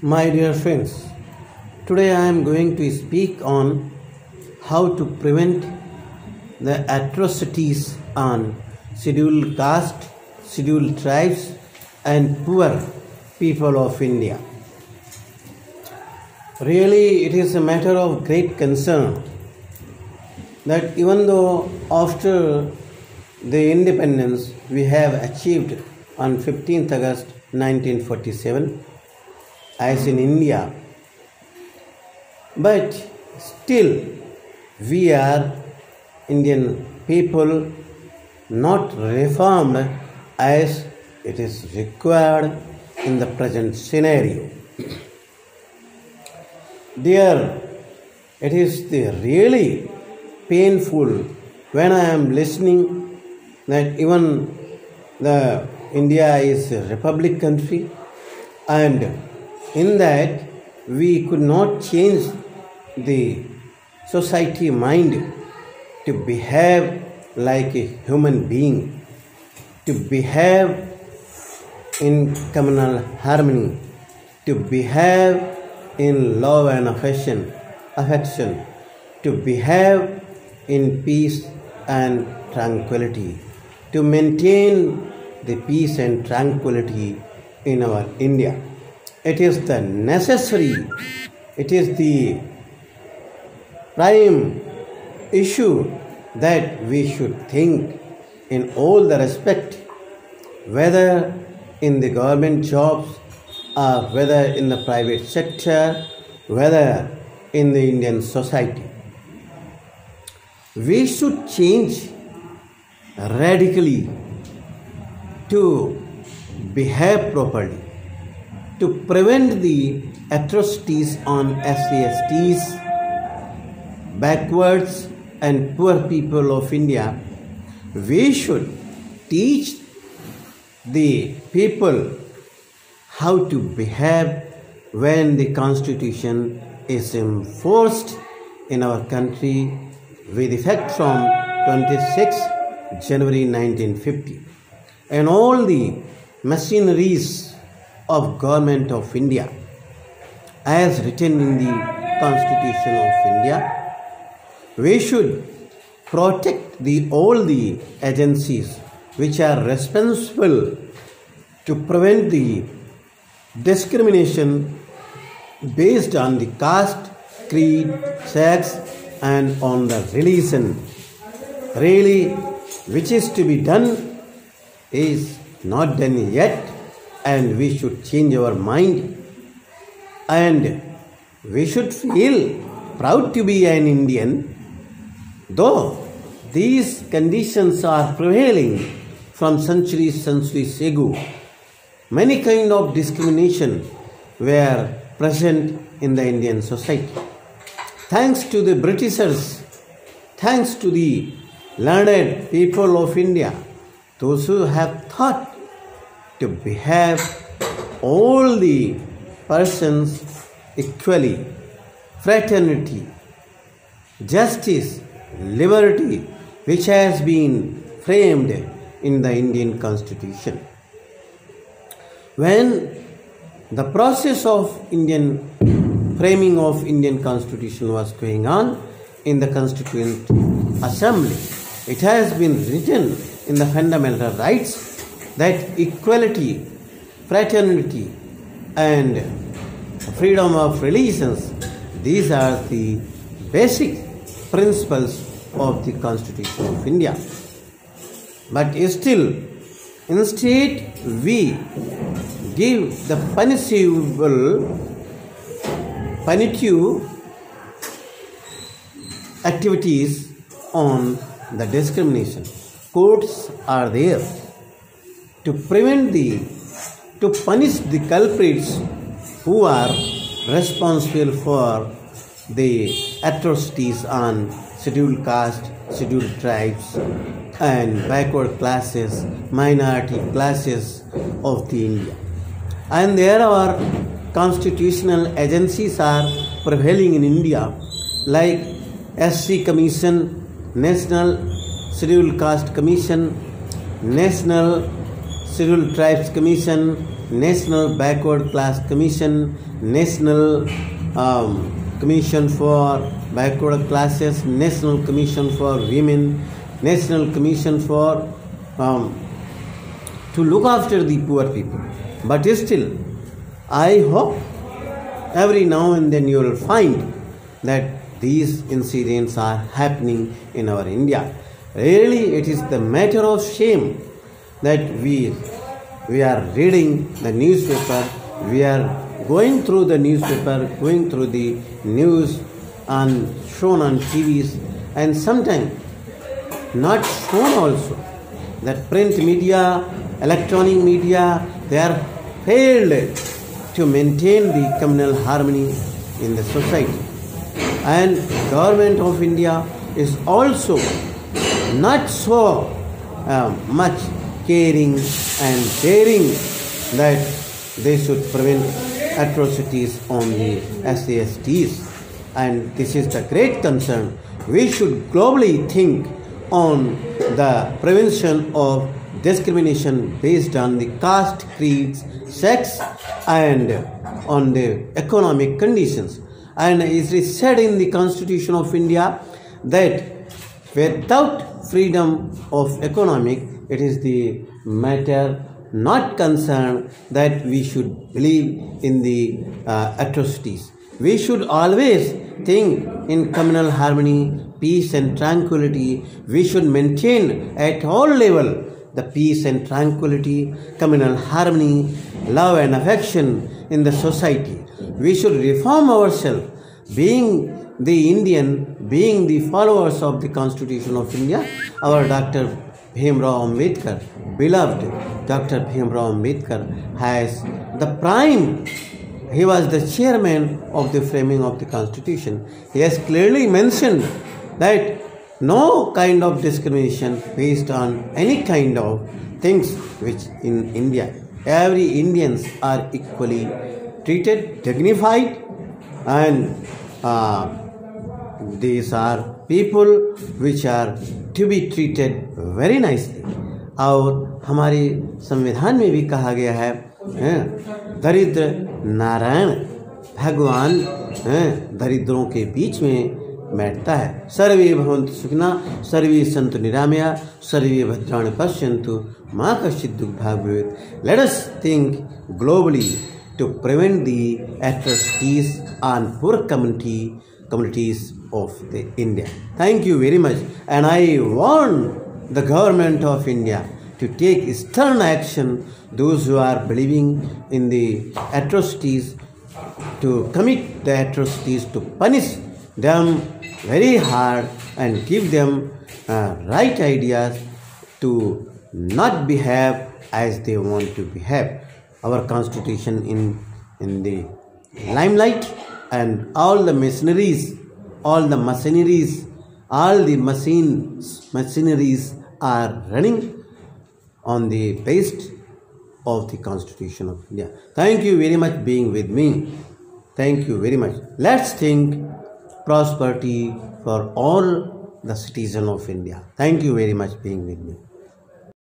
My dear friends, today I am going to speak on how to prevent the atrocities on scheduled caste, scheduled tribes, and poor people of India. Really, it is a matter of great concern that even though after the independence we have achieved on 15th August 1947, as in India, but still we are Indian people not reformed as it is required in the present scenario. Dear, it is really painful when I am listening that even the India is a republic country, and in that we could not change the society mind to behave like a human being, to behave in communal harmony, to behave in love and affection, to behave in peace and tranquility, to maintain the peace and tranquility in our India. It is the necessary, it is the prime issue that we should think in all the respect, whether in the government jobs or whether in the private sector, whether in the Indian society. We should change radically to behave properly, to prevent the atrocities on SCSTs, backwards and poor people of India. We should teach the people how to behave when the Constitution is enforced in our country with effect from 26 January 1950. And all the machineries of Government of India as written in the Constitution of India, we should protect all the agencies which are responsible to prevent the discrimination based on the caste, creed, sex, and on the religion. Really, which is to be done is not done yet, and we should change our mind, and we should feel proud to be an Indian, though these conditions are prevailing from centuries ago. Many kind of discrimination were present in the Indian society. Thanks to the Britishers, thanks to the learned people of India, those who have thought to behave all the persons equally, fraternity, justice, liberty, which has been framed in the Indian Constitution. When the process of framing of Indian Constitution was going on in the Constituent Assembly, it has been written in the fundamental rights that equality, fraternity, and freedom of religions, these are the basic principles of the Constitution of India. But still, instead we give the punitive activities on the discrimination. Courts are there to punish the culprits who are responsible for the atrocities on scheduled caste, scheduled tribes, and backward classes, minority classes of the India. And there are constitutional agencies are prevailing in India, like SC Commission, National Scheduled Caste Commission, National Scheduled Tribes Commission, National Backward Class Commission, National Commission for Backward Classes, National Commission for Women, National Commission for to look after the poor people. But still, I hope every now and then you will find that these incidents are happening in our India. Really, it is the matter of shame that we are reading the newspaper, we are going through the newspaper, going through the news shown on TVs, and sometimes not shown also. That print media, electronic media, they are failed to maintain the communal harmony in the society. And government of India is also not so much caring and daring that they should prevent atrocities on the SCSTs. And this is the great concern. We should globally think on the prevention of discrimination based on the caste, creeds, sex, and on the economic conditions. And it is said in the Constitution of India that without freedom of economic, it is the matter not concerned that we should believe in the atrocities. We should always think in communal harmony, peace and tranquility. We should maintain at all level the peace and tranquility, communal harmony, love and affection in the society. We should reform ourselves, being the Indian, being the followers of the Constitution of India. Our Dr. Bhimrao Ambedkar, beloved Dr. Bhimrao Ambedkar, has the prime. He was the chairman of the framing of the Constitution. He has clearly mentioned that no kind of discrimination based on any kind of things which in India, every Indians are equally treated, dignified, and these are people which are to be treated very nicely. और हमारे संविधान में भी कहा गया है दरिद्र नारायण भगवान दरिद्रों के बीच में बैठता है. सर्वे भवन्तु सुखिनः, सर्वे सन्तु निरामया, सर्वे भद्राणि पश्यन्तु, मा कश्चित् दुःखभाग् भवेत्. Let us think globally to prevent the atrocities on poor communities of the India. Thank you very much, and I warn the government of India to take stern action. Those who are believing in the atrocities, to commit the atrocities, to punish them very hard and give them right ideas to not behave as they want to behave. Our Constitution in the limelight, and all the machineries, all the machineries are running on the basis of the Constitution of India. Thank you very much being with me. Thank you very much. Let's think prosperity for all the citizens of India. Thank you very much being with me.